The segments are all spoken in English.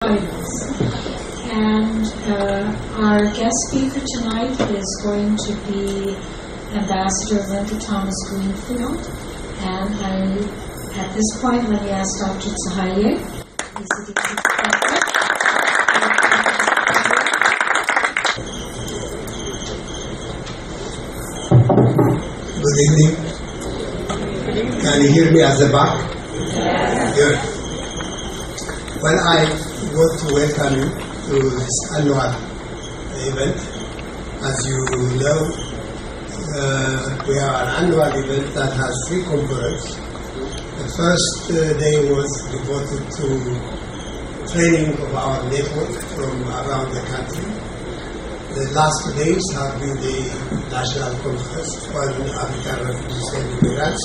And our guest speaker tonight is going to be Ambassador Linda Thomas Greenfield. And at this point, let me ask Dr. Tsahaye, ECDC Director. Good evening. Can you hear me at the back? Yes. Good. Well, I want to welcome you to this annual event. As you know, we have an annual event that has three components. The first day was devoted to training of our network from around the country. The last 2 days have been the national conference on African refugees and immigrants,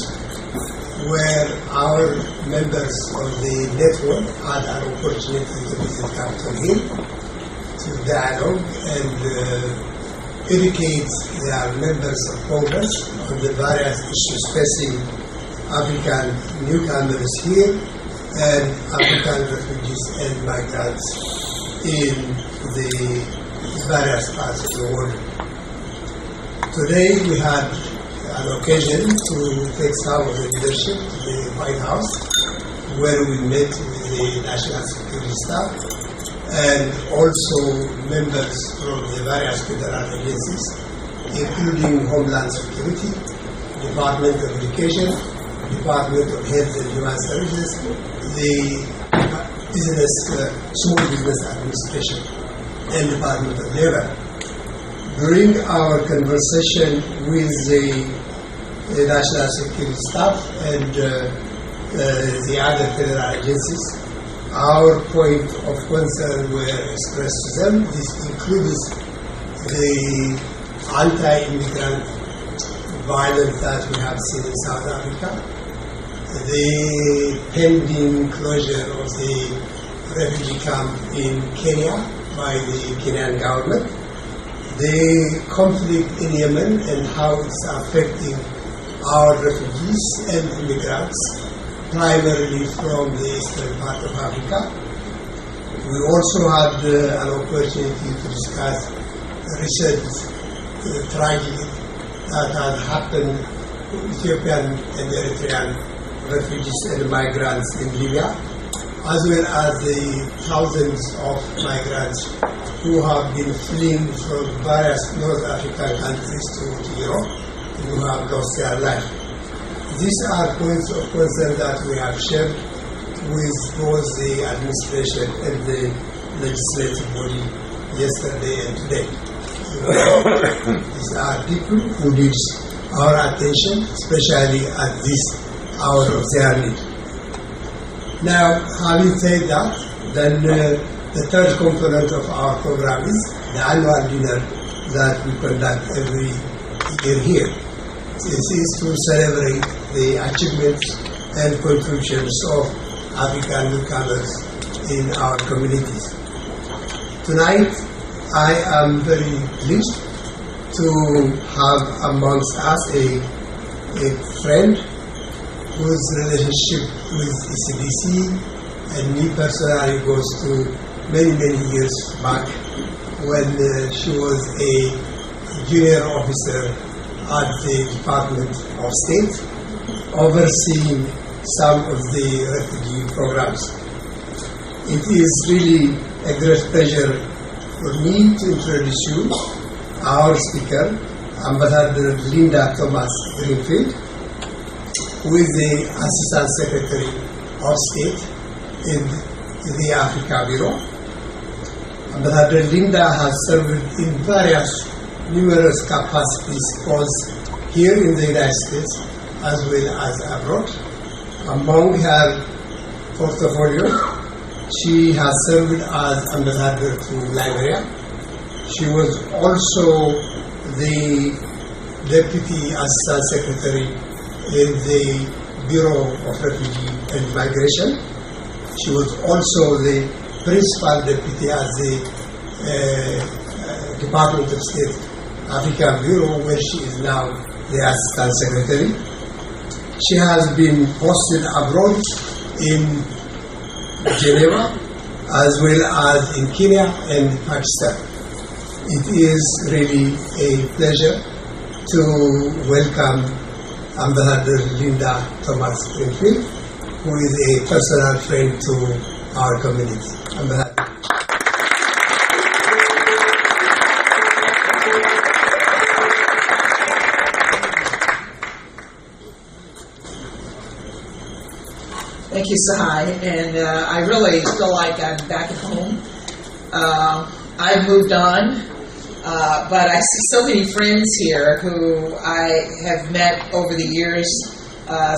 where our members of the network had an opportunity to visit Capitol Hill to dialogue and educate their members of Congress on the various issues facing African newcomers here and African refugees and migrants in the various parts of the world. Today we had an occasion to take some of the leadership to the White House, where we met with the National Security Staff and also members from the various federal agencies, including Homeland Security, Department of Education, Department of Health and Human Services, the Small Business Administration, and Department of Labor. During our conversation with the National Security Staff and the other federal agencies, our point of concern were expressed to them. This includes the anti-immigrant violence that we have seen in South Africa, the pending closure of the refugee camp in Kenya by the Kenyan government, the conflict in Yemen and how it's affecting our refugees and immigrants, primarily from the eastern part of Africa. We also had an opportunity to discuss recent tragedy that has happened to Ethiopian and Eritrean refugees and migrants in Libya, as well as the thousands of migrants who have been fleeing from various North African countries to Europe and who have lost their life. These are points of concern that we have shared with both the administration and the legislative body yesterday and today. These are people who need our attention, especially at this hour of their need. Now, having said that, then the third component of our program is the annual dinner that we conduct every year here. This is to celebrate the achievements and contributions of African newcomers in our communities. Tonight, I am very pleased to have amongst us a friend whose relationship with ECDC and me personally goes to many years back when she was a junior officer at the Department of State, overseeing some of the refugee programs. It is really a great pleasure for me to introduce you our speaker, Ambassador Linda Thomas Greenfield, who is the Assistant Secretary of State in the Africa Bureau. Ambassador Linda has served in numerous capacities, both here in the United States as well as abroad. Among her portfolio, she has served as Ambassador to Liberia. She was also the Deputy Assistant Secretary in the Bureau of Refugee and Migration. She was also the Principal Deputy at the Department of State African Bureau, where she is now the Assistant Secretary. She has been posted abroad in Geneva, as well as in Kenya and Pakistan. It is really a pleasure to welcome Ambassador Linda Thomas Greenfield, who is a personal friend to our community. Ambassador. Thank you, Sahai, and I really feel like I'm back at home. I've moved on, but I see so many friends here who I have met over the years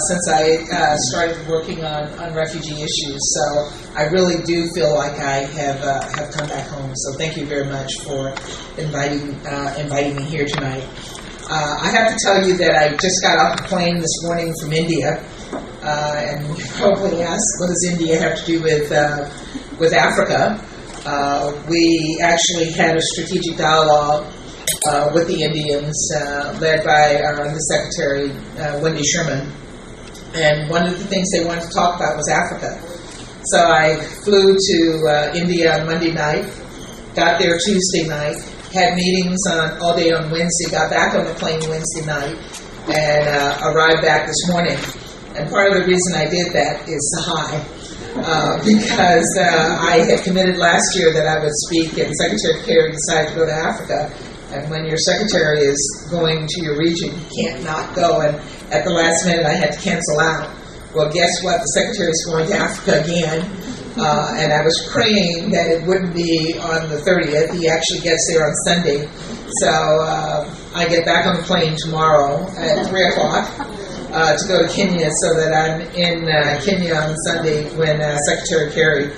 since I started working on refugee issues. So I really do feel like I have come back home. So thank you very much for inviting me here tonight. I have to tell you that I just got off a plane this morning from India. And you probably ask, what does India have to do with Africa? We actually had a strategic dialogue with the Indians, led by our Undersecretary Wendy Sherman. And one of the things they wanted to talk about was Africa. So I flew to India on Monday night, got there Tuesday night, had meetings all day on Wednesday, got back on the plane Wednesday night, and arrived back this morning. And part of the reason I did that is Sahai, because I had committed last year that I would speak, and Secretary Kerry decided to go to Africa. And when your secretary is going to your region, you can't not go. And at the last minute, I had to cancel out. Well, guess what? The secretary is going to Africa again. And I was praying that it wouldn't be on the 30th. He actually gets there on Sunday. So I get back on the plane tomorrow at 3 o'clock. To go to Kenya, so that I'm in Kenya on Sunday when Secretary Kerry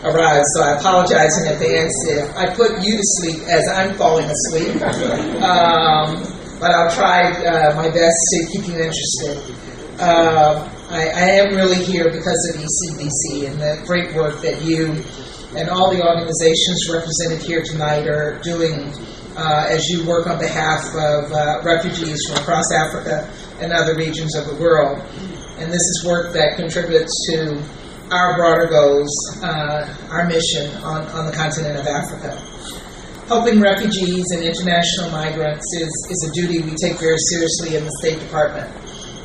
arrives. So I apologize in advance if I put you to sleep as I'm falling asleep. But I'll try my best to keep you interested. I am really here because of ECDC and the great work that you and all the organizations represented here tonight are doing as you work on behalf of refugees from across Africa and other regions of the world. And this is work that contributes to our broader goals, our mission on the continent of Africa. Helping refugees and international migrants is a duty we take very seriously in the State Department.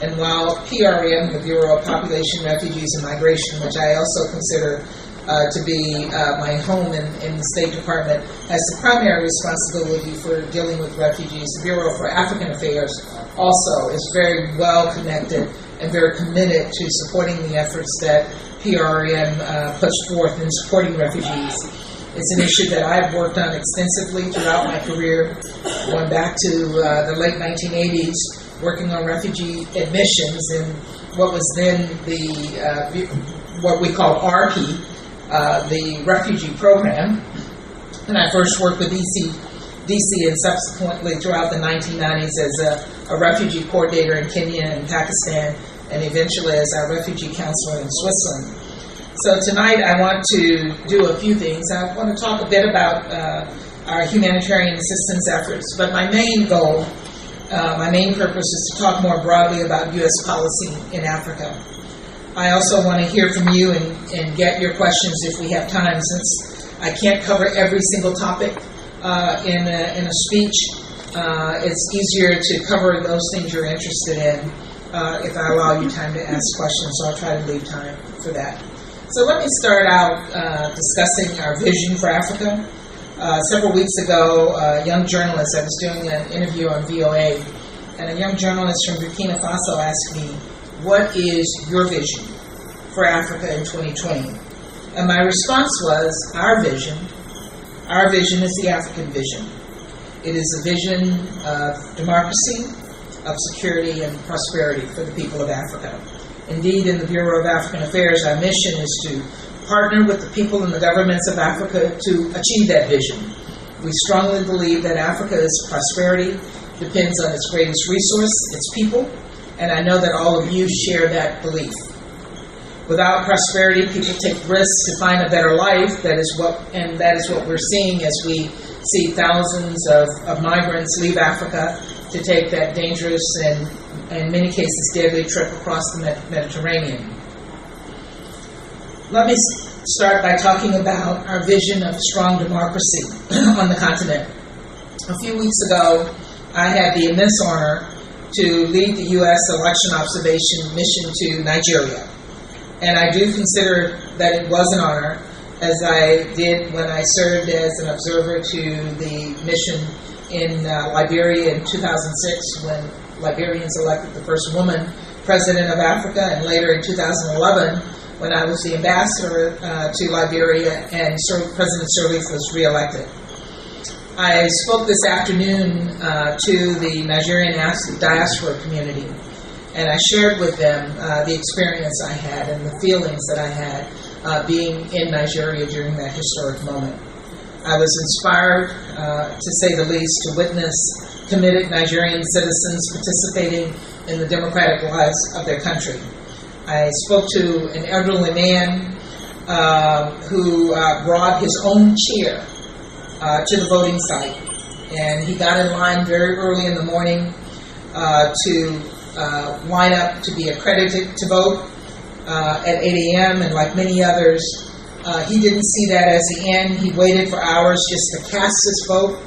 And while PRM, the Bureau of Population, Refugees, and Migration, which I also consider to be my home in the State Department, has the primary responsibility for dealing with refugees, the Bureau for African Affairs also is very well connected and very committed to supporting the efforts that PRM puts forth in supporting refugees. It's an issue that I've worked on extensively throughout my career, going back to the late 1980s, working on refugee admissions in what was then what we called RP, the refugee program. And I first worked with ECDC and subsequently throughout the 1990s as a refugee coordinator in Kenya and Pakistan, and eventually as our refugee counselor in Switzerland. So tonight I want to do a few things. I want to talk a bit about our humanitarian assistance efforts, but my main goal, my main purpose is to talk more broadly about U.S. policy in Africa. I also want to hear from you and get your questions if we have time, since I can't cover every single topic in a speech. It's easier to cover those things you're interested in if I allow you time to ask questions, so I'll try to leave time for that. So let me start out discussing our vision for Africa. Several weeks ago, a young journalist, I was doing an interview on VOA, and a young journalist from Burkina Faso asked me, what is your vision for Africa in 2020? And my response was, our vision is the African vision. It is a vision of democracy, of security and prosperity for the people of Africa. Indeed, in the Bureau of African Affairs, our mission is to partner with the people and the governments of Africa to achieve that vision. We strongly believe that Africa's prosperity depends on its greatest resource, its people, and I know that all of you share that belief. Without prosperity, people take risks to find a better life. That is what we're seeing as we see thousands of migrants leave Africa to take that dangerous and, in many cases, deadly trip across the Mediterranean. Let me start by talking about our vision of strong democracy on the continent. A few weeks ago, I had the immense honor to lead the U.S. election observation mission to Nigeria. And I do consider that it was an honor, as I did when I served as an observer to the mission in Liberia in 2006, when Liberians elected the first woman president of Africa, and later in 2011, when I was the ambassador to Liberia and President Sirleaf was reelected. I spoke this afternoon to the Nigerian diaspora community, and I shared with them the experience I had and the feelings that I had being in Nigeria during that historic moment. I was inspired, to say the least, to witness committed Nigerian citizens participating in the democratic lives of their country. I spoke to an elderly man who brought his own chair to the voting site, and he got in line very early in the morning to line up to be accredited to vote at 8 a.m. and like many others, he didn't see that as the end. He waited for hours just to cast his vote,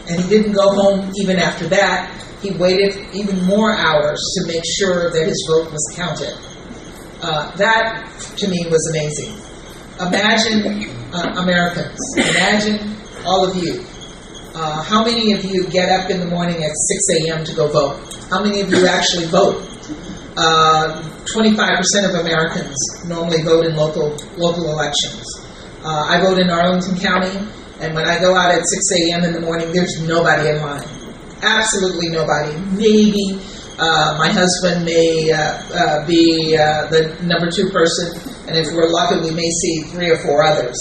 and he didn't go home even after that. He waited even more hours to make sure that his vote was counted. That, to me, was amazing. Imagine Americans. Imagine all of you. How many of you get up in the morning at 6 a.m. to go vote? How many of you actually vote? 25% of Americans normally vote in local elections. I vote in Arlington County, and when I go out at 6 a.m. in the morning, there's nobody in line. Absolutely nobody. Maybe my husband may be the number 2 person, and if we're lucky, we may see 3 or 4 others.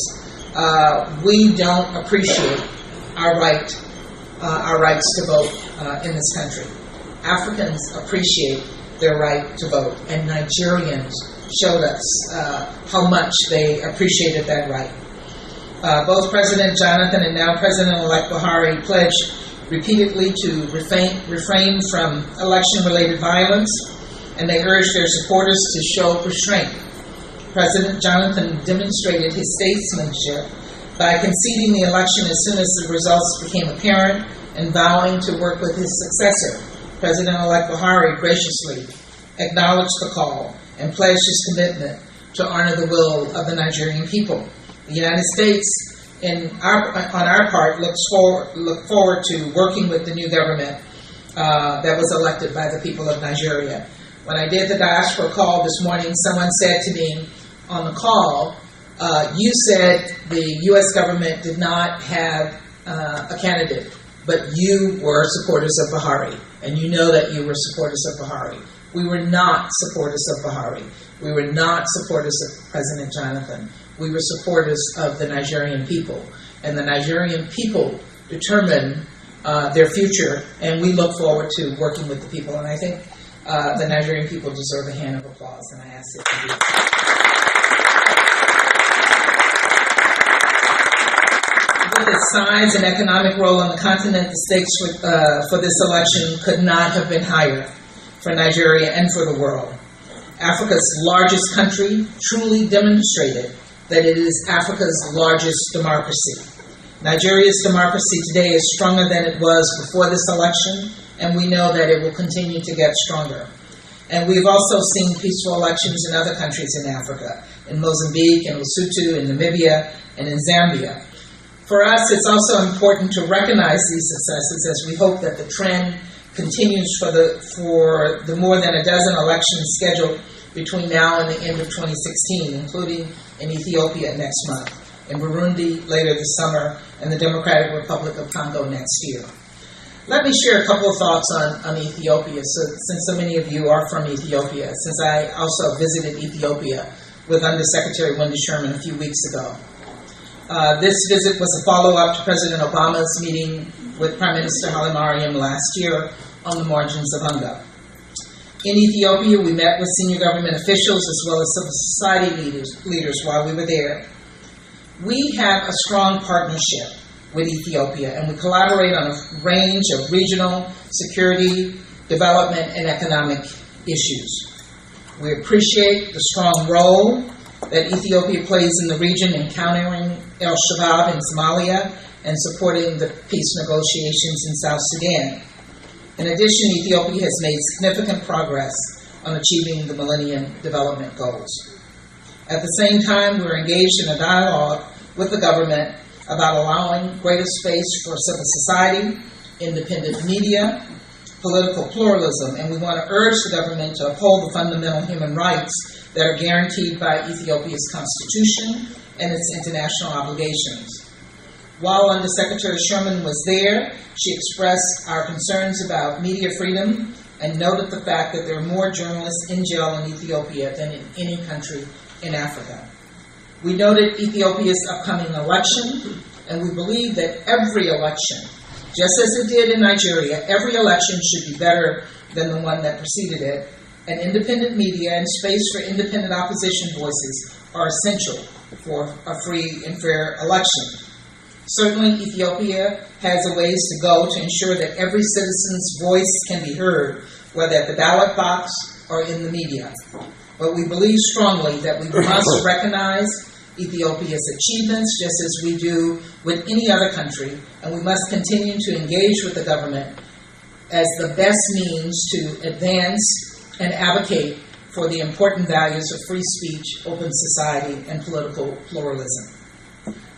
We don't appreciate our rights to vote in this country. Africans appreciate their right to vote, and Nigerians showed us how much they appreciated that right. Both President Jonathan and now President-elect Buhari pledged repeatedly to refrain from election-related violence, and they urged their supporters to show restraint. President Jonathan demonstrated his statesmanship by conceding the election as soon as the results became apparent and vowing to work with his successor. President-elect Buhari graciously acknowledged the call and pledged his commitment to honor the will of the Nigerian people. The United States, on our part, look forward to working with the new government that was elected by the people of Nigeria. When I did the diaspora call this morning, someone said to me on the call, you said the U.S. government did not have a candidate, but you were supporters of Buhari, and you know that you were supporters of Buhari. We were not supporters of Buhari. We were not supporters of President Jonathan. We were supporters of the Nigerian people, and the Nigerian people determine their future, and we look forward to working with the people, and I think the Nigerian people deserve a hand of applause, and I ask it to be. With its size and economic role on the continent, the stakes for this election could not have been higher for Nigeria and for the world. Africa's largest country truly demonstrated that it is Africa's largest democracy. Nigeria's democracy today is stronger than it was before this election, and we know that it will continue to get stronger. And we've also seen peaceful elections in other countries in Africa, in Mozambique, in Lesotho, in Namibia, and in Zambia. For us, it's also important to recognize these successes as we hope that the trend continues for the more than a dozen elections scheduled between now and the end of 2016, including in Ethiopia next month, in Burundi later this summer, and the Democratic Republic of Congo next year. Let me share a couple of thoughts on Ethiopia, since so many of you are from Ethiopia, since I also visited Ethiopia with Undersecretary Wendy Sherman a few weeks ago. This visit was a follow-up to President Obama's meeting with Prime Minister Haile Mariam last year on the margins of UNGA. In Ethiopia, we met with senior government officials as well as civil society leaders while we were there. We have a strong partnership with Ethiopia, and we collaborate on a range of regional, security, development, and economic issues. We appreciate the strong role that Ethiopia plays in the region in countering al-Shabaab in Somalia and supporting the peace negotiations in South Sudan. In addition, Ethiopia has made significant progress on achieving the Millennium Development Goals. At the same time, we're engaged in a dialogue with the government about allowing greater space for civil society, independent media, political pluralism, and we want to urge the government to uphold the fundamental human rights that are guaranteed by Ethiopia's constitution and its international obligations. While Undersecretary Sherman was there, she expressed our concerns about media freedom and noted the fact that there are more journalists in jail in Ethiopia than in any country in Africa. We noted Ethiopia's upcoming election, and we believe that every election, just as it did in Nigeria, every election should be better than the one that preceded it, and independent media and space for independent opposition voices are essential for a free and fair election. Certainly, Ethiopia has a ways to go to ensure that every citizen's voice can be heard, whether at the ballot box or in the media. But we believe strongly that we must recognize Ethiopia's achievements just as we do with any other country, and we must continue to engage with the government as the best means to advance and advocate for the important values of free speech, open society, and political pluralism.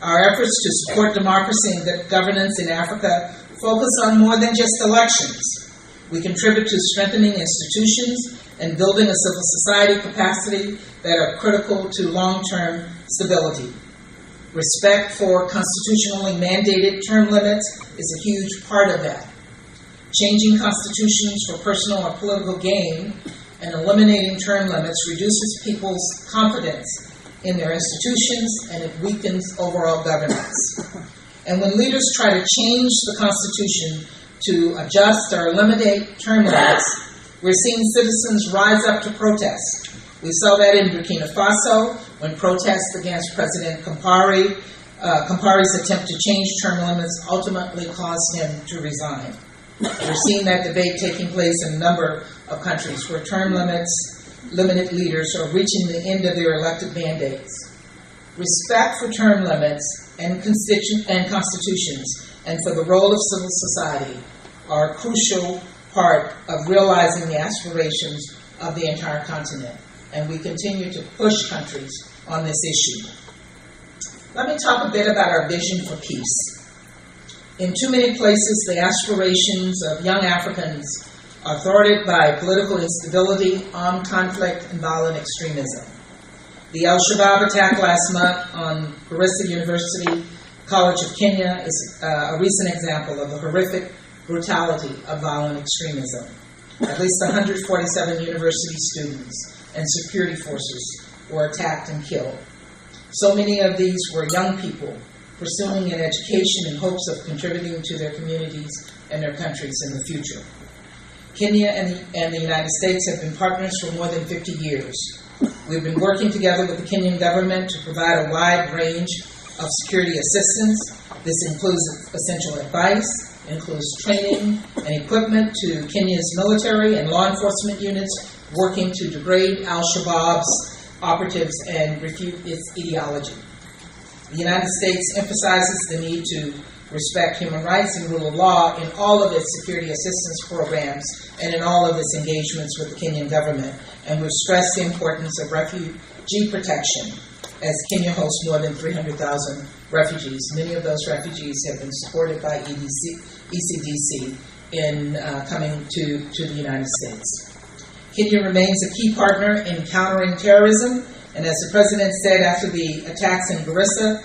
Our efforts to support democracy and good governance in Africa focus on more than just elections. We contribute to strengthening institutions and building a civil society capacity that are critical to long-term stability. Respect for constitutionally mandated term limits is a huge part of that. Changing constitutions for personal or political gain and eliminating term limits reduces people's confidence in their institutions, and it weakens overall governance. And when leaders try to change the Constitution to adjust or eliminate term limits, we're seeing citizens rise up to protest. We saw that in Burkina Faso when protests against President Compaore's attempt to change term limits ultimately caused him to resign. We're seeing that debate taking place in a number of countries where term limits limited leaders are reaching the end of their elected mandates. Respect for term limits and constitutions and for the role of civil society are a crucial part of realizing the aspirations of the entire continent, and we continue to push countries on this issue. Let me talk a bit about our vision for peace. In too many places, the aspirations of young Africans are thwarted by political instability, armed conflict, and violent extremism. The al-Shabaab attack last month on Garissa University College of Kenya is a recent example of the horrific brutality of violent extremism. At least 147 university students and security forces were attacked and killed. So many of these were young people pursuing an education in hopes of contributing to their communities and their countries in the future. Kenya and the United States have been partners for more than 50 years. We've been working together with the Kenyan government to provide a wide range of security assistance. This includes essential advice, includes training and equipment to Kenya's military and law enforcement units working to degrade al-Shabaab's operatives and refute its ideology. The United States emphasizes the need to respect human rights and rule of law in all of its security assistance programs and in all of its engagements with the Kenyan government. And we've stressed the importance of refugee protection as Kenya hosts more than 300,000 refugees. Many of those refugees have been supported by ECDC in coming to the United States. Kenya remains a key partner in countering terrorism, and as the President said after the attacks in Garissa,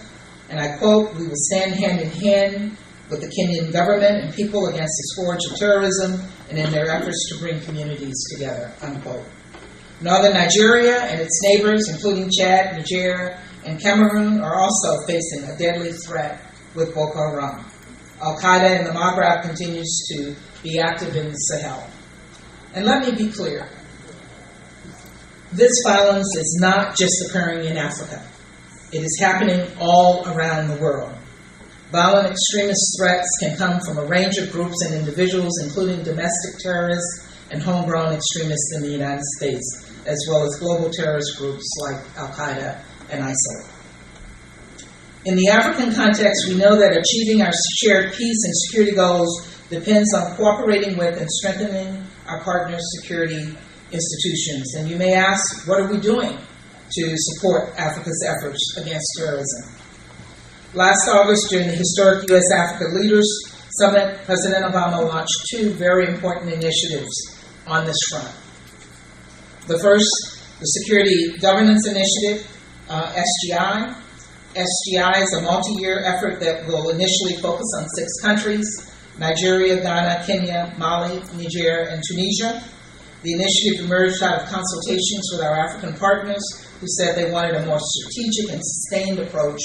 and I quote, "We will stand hand in hand with the Kenyan government and people against the scourge of terrorism and in their efforts to bring communities together," unquote. Northern Nigeria and its neighbors, including Chad, Niger, and Cameroon, are also facing a deadly threat with Boko Haram. Al-Qaeda in the Maghreb continues to be active in the Sahel. And let me be clear, this violence is not just occurring in Africa. It is happening all around the world. Violent extremist threats can come from a range of groups and individuals, including domestic terrorists and homegrown extremists in the United States, as well as global terrorist groups like Al-Qaeda and ISIL. In the African context, we know that achieving our shared peace and security goals depends on cooperating with and strengthening our partners' security institutions. And you may ask, what are we doing to support Africa's efforts against terrorism? Last August, during the historic U.S.-Africa Leaders Summit, President Obama launched two very important initiatives on this front. The first, the Security Governance Initiative, SGI. SGI is a multi-year effort that will initially focus on 6 countries: Nigeria, Ghana, Kenya, Mali, Niger, and Tunisia. The initiative emerged out of consultations with our African partners who said they wanted a more strategic and sustained approach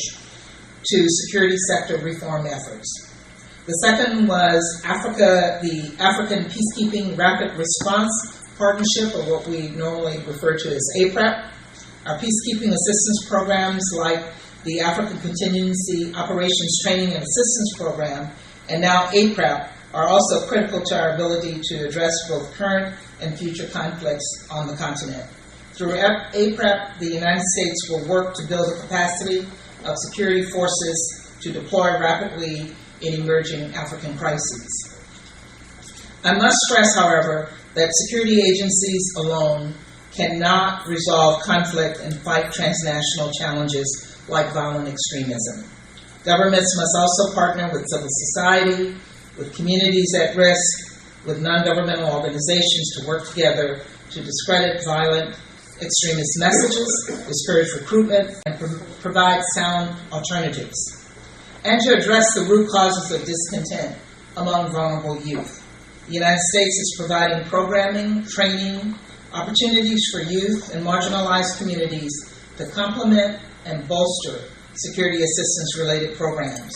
to security sector reform efforts. The second was the African Peacekeeping Rapid Response Partnership, or what we normally refer to as APREP. Our peacekeeping assistance programs like the African Contingency Operations Training and Assistance Program, and now APREP, are also critical to our ability to address both current and future conflicts on the continent. Through APREP, the United States will work to build the capacity of security forces to deploy rapidly in emerging African crises. I must stress, however, that security agencies alone cannot resolve conflict and fight transnational challenges like violent extremism. Governments must also partner with civil society, with communities at risk, with non-governmental organizations to work together to discredit violent extremist messages, discourage recruitment, and provide sound alternatives, and to address the root causes of discontent among vulnerable youth. The United States is providing programming, training, opportunities for youth and marginalized communities to complement and bolster security assistance-related programs.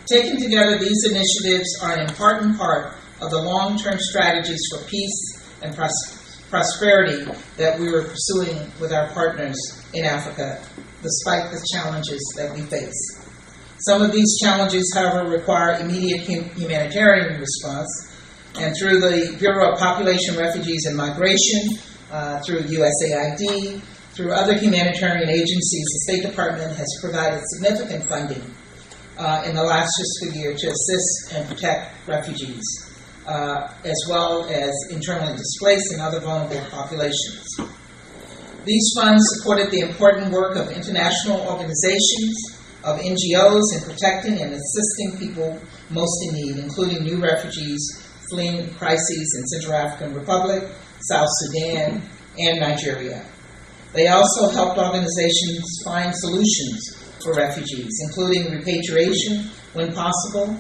Taken together, these initiatives are an important part of the long-term strategies for peace and prosperity that we were pursuing with our partners in Africa, despite the challenges that we face. Some of these challenges, however, require immediate humanitarian response, and through the Bureau of Population, Refugees, and Migration, through USAID, through other humanitarian agencies, the State Department has provided significant funding in the last fiscal year to assist and protect refugees, as well as internally displaced and other vulnerable populations. These funds supported the important work of international organizations, of NGOs in protecting and assisting people most in need, including new refugees fleeing crises in Central African Republic, South Sudan, and Nigeria. They also helped organizations find solutions for refugees, including repatriation when possible,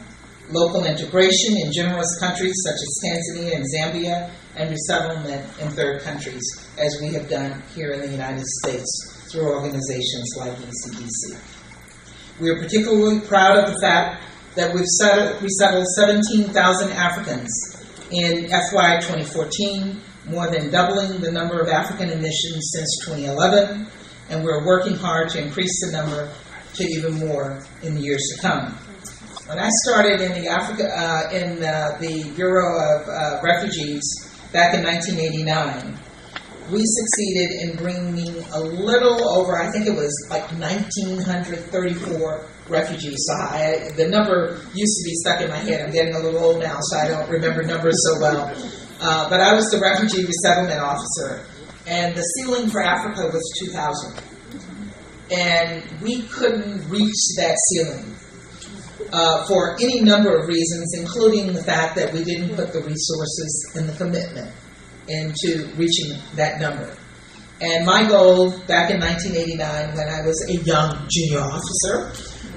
local integration in generous countries such as Tanzania and Zambia, and resettlement in third countries, as we have done here in the United States through organizations like ECDC. We are particularly proud of the fact that we've resettled 17,000 Africans in FY 2014, more than doubling the number of African admissions since 2011, and we're working hard to increase the number to even more in the years to come. When I started in the Bureau of Refugees back in 1989, we succeeded in bringing a little over, I think it was like 1,934 refugees. So the number used to be stuck in my head. I'm getting a little old now, so I don't remember numbers so well. But I was the refugee resettlement officer, and the ceiling for Africa was 2,000. And we couldn't reach that ceiling for any number of reasons, including the fact that we didn't put the resources and the commitment into reaching that number. And my goal back in 1989, when I was a young junior officer,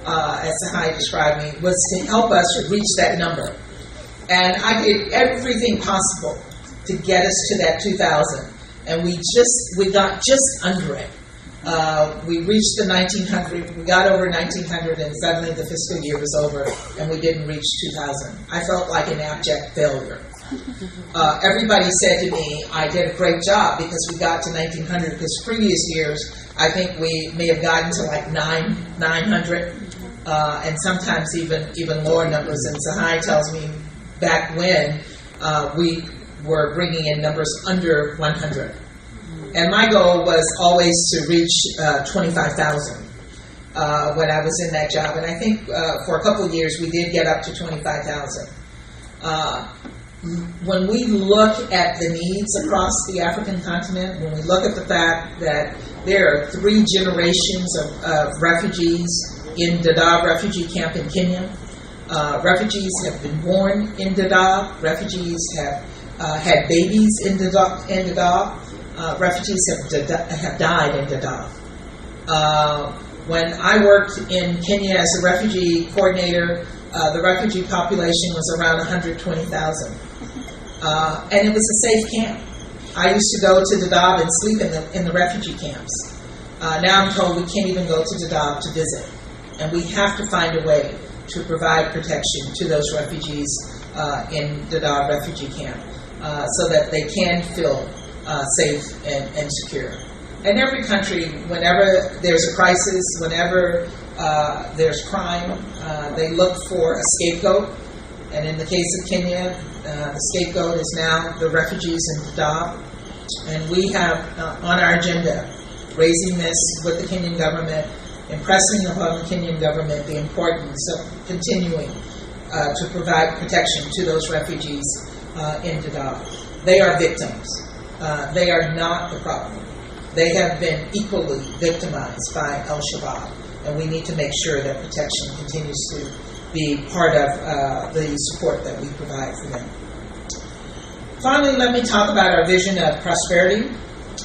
as Sahai described me, was to help us reach that number. And I did everything possible to get us to that 2,000. And we got just under it. We reached the 1,900, we got over 1,900, and suddenly the fiscal year was over, and we didn't reach 2,000. I felt like an abject failure. Everybody said to me, I did a great job because we got to 1,900, because previous years, I think we may have gotten to like 900, and sometimes even lower numbers. And Sahai tells me back when, were bringing in numbers under 100. And my goal was always to reach 25,000 when I was in that job. And I think for a couple of years we did get up to 25,000. When we look at the needs across the African continent, when we look at the fact that there are 3 generations of refugees in Dadaab refugee camp in Kenya, refugees have been born in Dadaab, refugees have had babies in Dadaab, refugees have died in Dadaab. When I worked in Kenya as a refugee coordinator, the refugee population was around 120,000. And it was a safe camp. I used to go to Dadaab and sleep in the refugee camps. Now I'm told we can't even go to Dadaab to visit. And we have to find a way to provide protection to those refugees in Dadaab refugee camp so that they can feel safe and secure. And every country, whenever there's a crisis, whenever there's crime, they look for a scapegoat. And in the case of Kenya, the scapegoat is now the refugees in Dadaab. And we have on our agenda raising this with the Kenyan government, impressing upon the Kenyan government the importance of continuing to provide protection to those refugees in Dadaab. They are victims. They are not the problem. They have been equally victimized by Al-Shabaab, and we need to make sure that protection continues to be part of the support that we provide for them. Finally, let me talk about our vision of prosperity.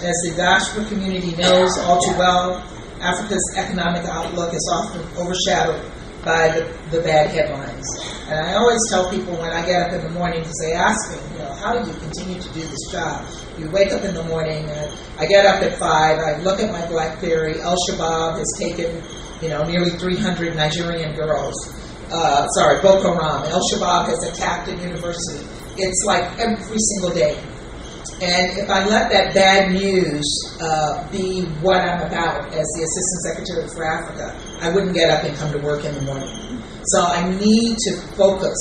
As the diaspora community knows all too well, Africa's economic outlook is often overshadowed by the bad headlines. And I always tell people when I get up in the morning, because they ask me, how do you continue to do this job? You wake up in the morning, I get up at 5, I look at my BlackBerry, Al-Shabaab has taken, nearly 300 Nigerian girls. Boko Haram, Al-Shabaab has attacked a university. It's like every single day. And if I let that bad news be what I'm about as the Assistant Secretary for Africa, I wouldn't get up and come to work in the morning. So I need to focus,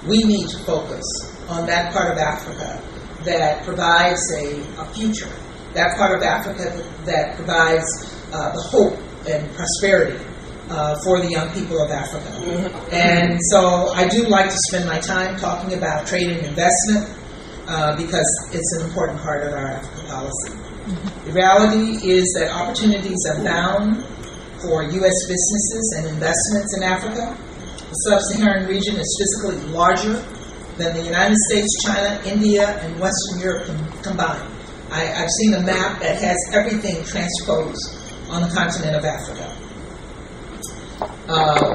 we need to focus on that part of Africa that provides a future, that part of Africa that provides the hope and prosperity for the young people of Africa. And so I do like to spend my time talking about trade and investment because it's an important part of our Africa policy. The reality is that opportunities abound for U.S. businesses and investments in Africa. The sub-Saharan region is physically larger than the United States, China, India, and Western Europe combined. I've seen a map that has everything transposed on the continent of Africa.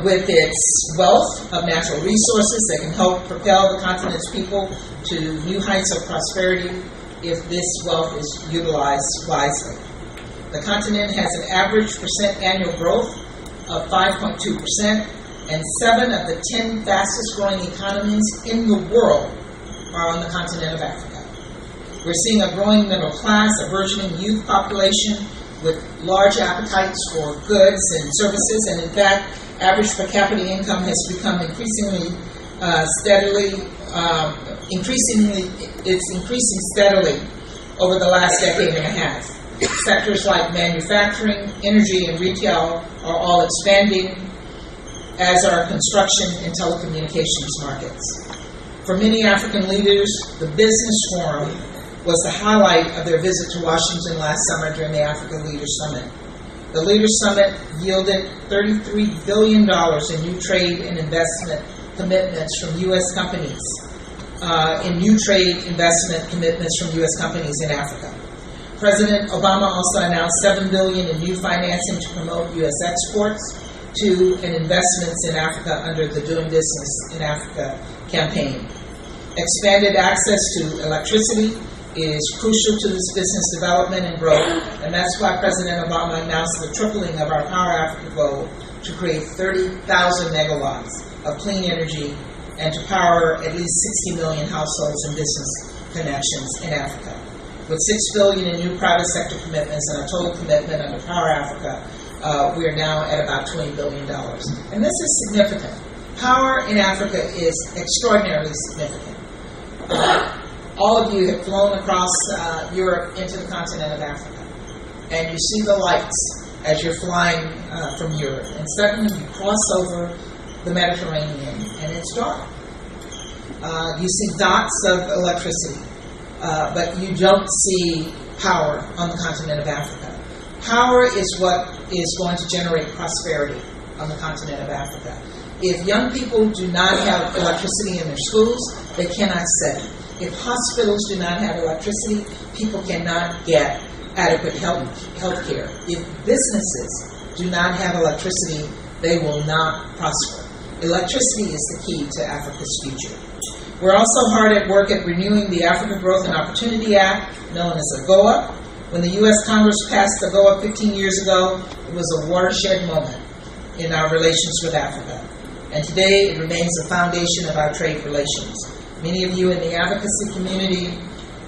With its wealth of natural resources that can help propel the continent's people to new heights of prosperity if this wealth is utilized wisely. The continent has an average percent annual growth of 5.2%, and 7 of the 10 fastest growing economies in the world are on the continent of Africa. We're seeing a growing middle class, a burgeoning youth population with large appetites for goods and services, and in fact, average per capita income has become increasing steadily over the last decade and a half. Sectors like manufacturing, energy, and retail are all expanding, as are construction and telecommunications markets. For many African leaders, the Business Forum was the highlight of their visit to Washington last summer during the Africa Leaders Summit. The Leaders Summit yielded $33 billion in new trade and investment commitments from U.S. companies, in Africa. President Obama also announced $7 billion in new financing to promote U.S. exports to and investments in Africa under the Doing Business in Africa campaign. Expanded access to electricity is crucial to this business development and growth, and that's why President Obama announced the tripling of our Power Africa goal to create 30,000 megawatts of clean energy and to power at least 60 million households and business connections in Africa. With $6 billion in new private sector commitments and a total commitment under Power Africa, we are now at about $20 billion. And this is significant. Power in Africa is extraordinarily significant. all of you have flown across Europe into the continent of Africa, and you see the lights as you're flying from Europe, and suddenly you cross over the Mediterranean, and it's dark. You see dots of electricity, but you don't see power on the continent of Africa. Power is what is going to generate prosperity on the continent of Africa. If young people do not have electricity in their schools, they cannot study. If hospitals do not have electricity, people cannot get adequate health care. If businesses do not have electricity, they will not prosper. Electricity is the key to Africa's future. We're also hard at work at renewing the Africa Growth and Opportunity Act, known as AGOA. When the U.S. Congress passed AGOA 15 years ago, it was a watershed moment in our relations with Africa. And today, it remains the foundation of our trade relations. Many of you in the advocacy community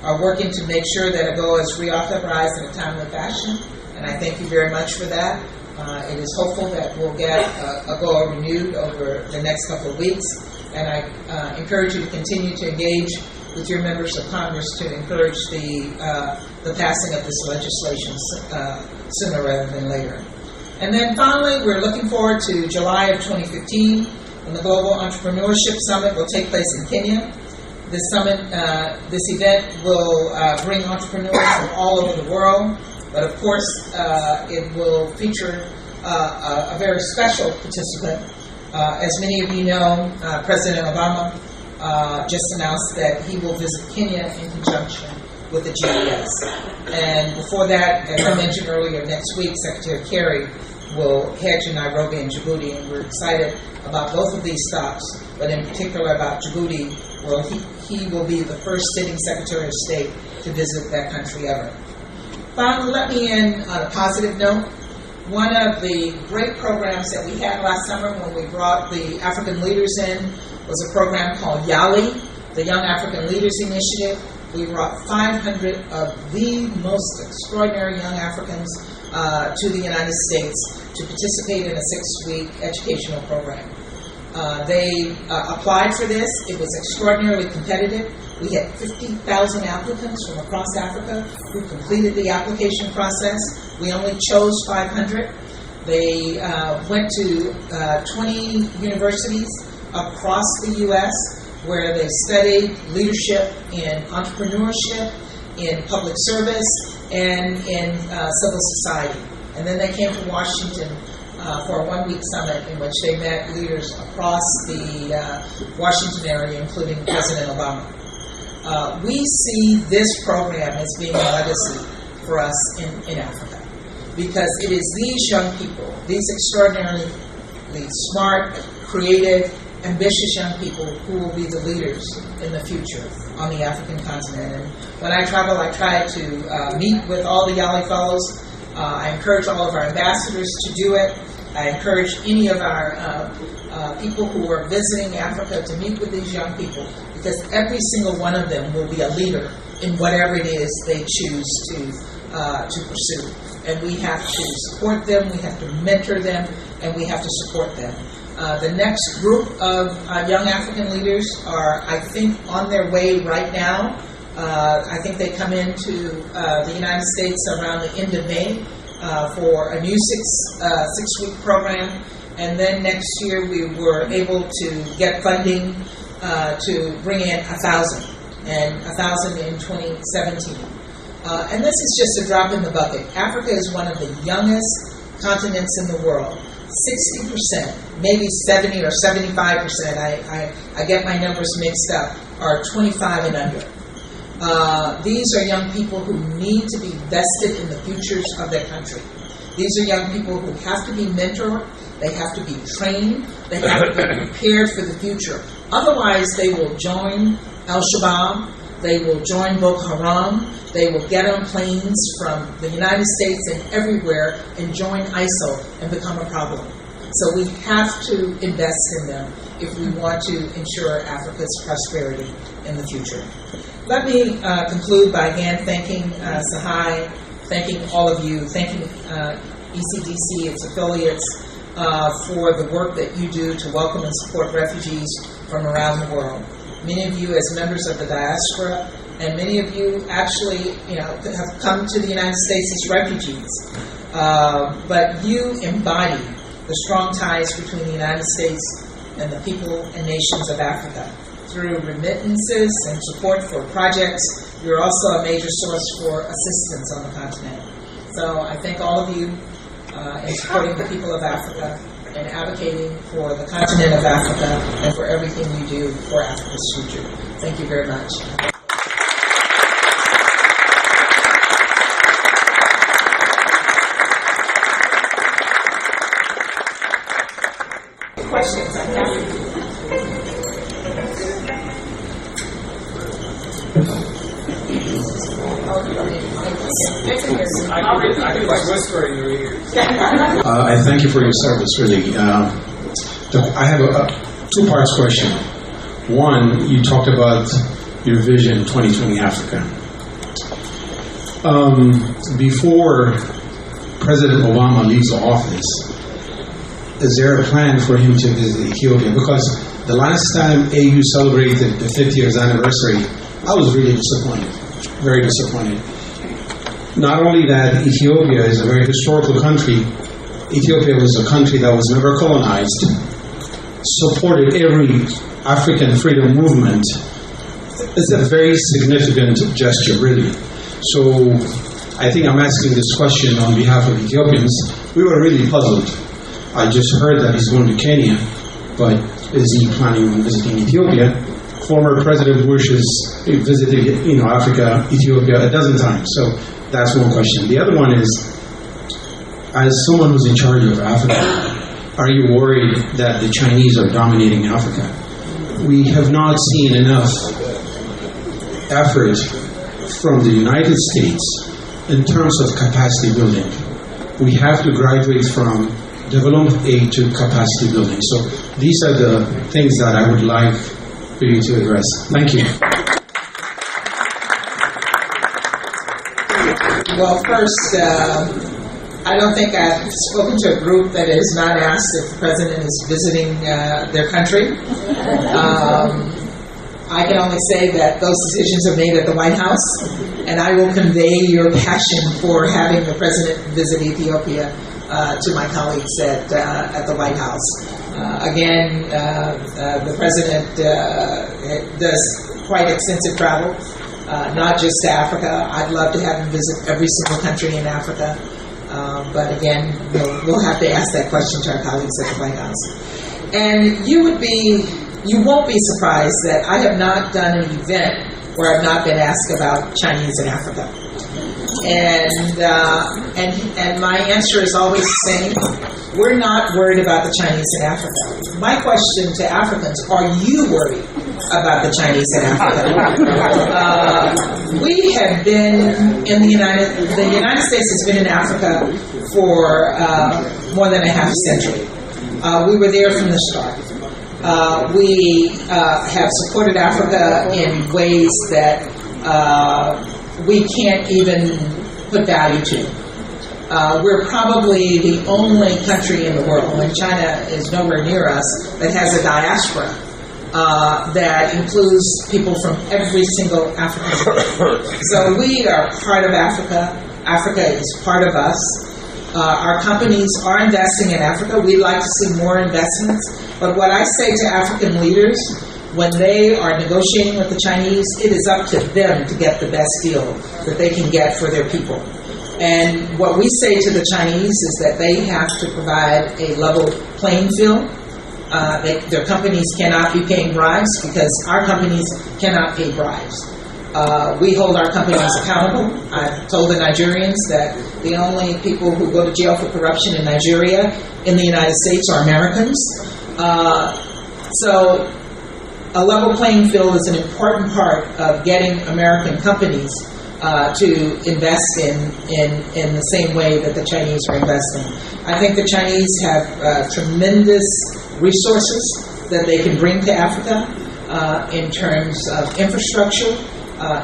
are working to make sure that AGOA is reauthorized in a timely fashion, and I thank you very much for that. It is hopeful that we'll get AGOA renewed over the next couple of weeks, and I encourage you to continue to engage with your members of Congress to encourage the passing of this legislation sooner rather than later. And then finally, we're looking forward to July of 2015, when the Global Entrepreneurship Summit will take place in Kenya. This event will bring entrepreneurs from all over the world, but of course, it will feature a very special participant. As many of you know, President Obama just announced that he will visit Kenya in conjunction with the GES. And before that, as I mentioned earlier, next week, Secretary Kerry will head to Nairobi and Djibouti, and we're excited about both of these stops, but in particular about Djibouti, where he will be the first sitting Secretary of State to visit that country ever. Finally, let me end on a positive note. One of the great programs that we had last summer when we brought the African leaders in was a program called YALI, the Young African Leaders Initiative. We brought 500 of the most extraordinary young Africans to the United States to participate in a 6-week educational program. They applied for this. It was extraordinarily competitive. We had 50,000 applicants from across Africa who completed the application process. We only chose 500. They went to 20 universities across the U.S. where they studied leadership in entrepreneurship, in public service, and in civil society. And then they came to Washington for a 1-week summit in which they met leaders across the Washington area, including President Obama. We see this program as being a legacy for us in Africa, because it is these young people, these extraordinarily smart, creative, ambitious young people who will be the leaders in the future on the African continent. And when I travel, I try to meet with all the YALI fellows. I encourage all of our ambassadors to do it. I encourage any of our people who are visiting Africa to meet with these young people, because every single one of them will be a leader in whatever it is they choose to pursue. And we have to support them, we have to mentor them, and we have to support them. The next group of young African leaders are, I think, on their way right now. I think they come into the United States around the end of May for a new six-week program. And then next year we were able to get funding to bring in 1,000, and 1,000 in 2017. And this is just a drop in the bucket. Africa is one of the youngest continents in the world. 60%, maybe 70 or 75%, I get my numbers mixed up, are 25 and under. These are young people who need to be vested in the futures of their country. These are young people who have to be mentored, they have to be trained, they have to be prepared for the future. Otherwise, they will join Al-Shabaab, they will join Boko Haram, they will get on planes from the United States and everywhere and join ISIL and become a problem. So we have to invest in them if we want to ensure Africa's prosperity in the future. Let me conclude by again thanking Sahai, thanking all of you, thanking ECDC, its affiliates, for the work that you do to welcome and support refugees from around the world. Many of you as members of the diaspora and many of you actually, have come to the United States as refugees. But you embody the strong ties between the United States and the people and nations of Africa. Through remittances and support for projects, you're also a major source for assistance on the continent. So I thank all of you in supporting the people of Africa and advocating for the continent of Africa and for everything you do for Africa's future. Thank you very much. Questions? I have. I thank you for your service, really. I have a two-part question. One, you talked about your vision 2020 Africa. Before President Obama leaves the office, is there a plan for him to visit Ethiopia? Because the last time AU celebrated the 50th anniversary, I was really disappointed, very disappointed. Not only that, Ethiopia is a very historical country. Ethiopia was a country that was never colonized, supported every African freedom movement. It's a very significant gesture, really. So I think I'm asking this question on behalf of Ethiopians. We were really puzzled. I just heard that he's going to Kenya, but is he planning on visiting Ethiopia? Former President Bush has visited, Africa, Ethiopia a dozen times. So that's one question. The other one is, as someone who's in charge of Africa, are you worried that the Chinese are dominating Africa? We have not seen enough effort from the United States in terms of capacity building. We have to graduate from development aid to capacity building. So these are the things that I would like for you to address. Thank you. Well, first, I don't think I've spoken to a group that has not asked if the president is visiting their country. I can only say that those decisions are made at the White House, and I will convey your passion for having the president visit Ethiopia to my colleagues at the White House. Again, the president does quite extensive travel, not just to Africa. I'd love to have him visit every single country in Africa. But again, we'll have to ask that question to our colleagues at the White House. And you won't be surprised that I have not done an event where I've not been asked about Chinese in Africa. And my answer is always the same. We're not worried about the Chinese in Africa. My question to Africans, are you worried about the Chinese in Africa? We have been in the United States has been in Africa for more than a half century. We were there from the start. We have supported Africa in ways that we can't even put value to. We're probably the only country in the world, and China is nowhere near us, that has a diaspora that includes people from every single African country. So we are part of Africa. Africa is part of us. Our companies are investing in Africa. We'd like to see more investments. But what I say to African leaders, when they are negotiating with the Chinese, it is up to them to get the best deal that they can get for their people. And what we say to the Chinese is that they have to provide a level playing field. Their companies cannot be paying bribes because our companies cannot pay bribes. We hold our companies accountable. I've told the Nigerians that the only people who go to jail for corruption in Nigeria, in the United States, are Americans. So a level playing field is an important part of getting American companies to invest in the same way that the Chinese are investing. I think the Chinese have tremendous resources that they can bring to Africa in terms of infrastructure,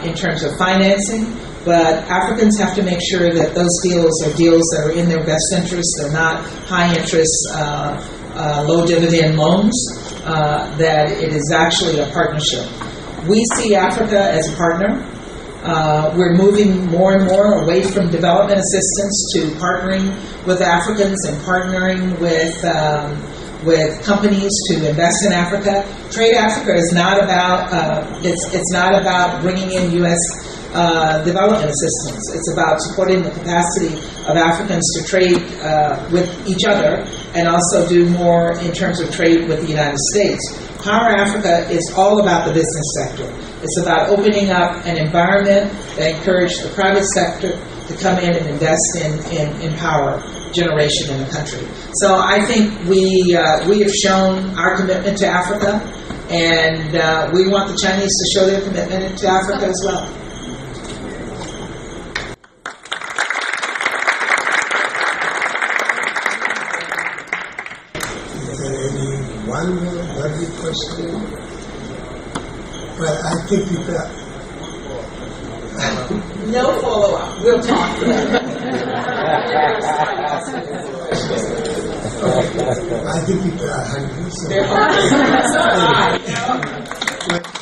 in terms of financing, but Africans have to make sure that those deals are deals that are in their best interest. They're not high interest, low dividend loans, that it is actually a partnership. We see Africa as a partner. We're moving more and more away from development assistance to partnering with Africans and partnering with companies to invest in Africa. Trade Africa is not about it's not about bringing in U.S. Development assistance. It's about supporting the capacity of Africans to trade with each other and also do more in terms of trade with the United States. Power Africa is all about the business sector. It's about opening up an environment that encourages the private sector to come in and invest in power generation in the country. So I think we have shown our commitment to Africa, and we want the Chinese to show their commitment to Africa as well. Is there any one worthy question? Well, I think people are... No follow-up. We'll talk later. I think people are hungry. So. They're hungry. So am I.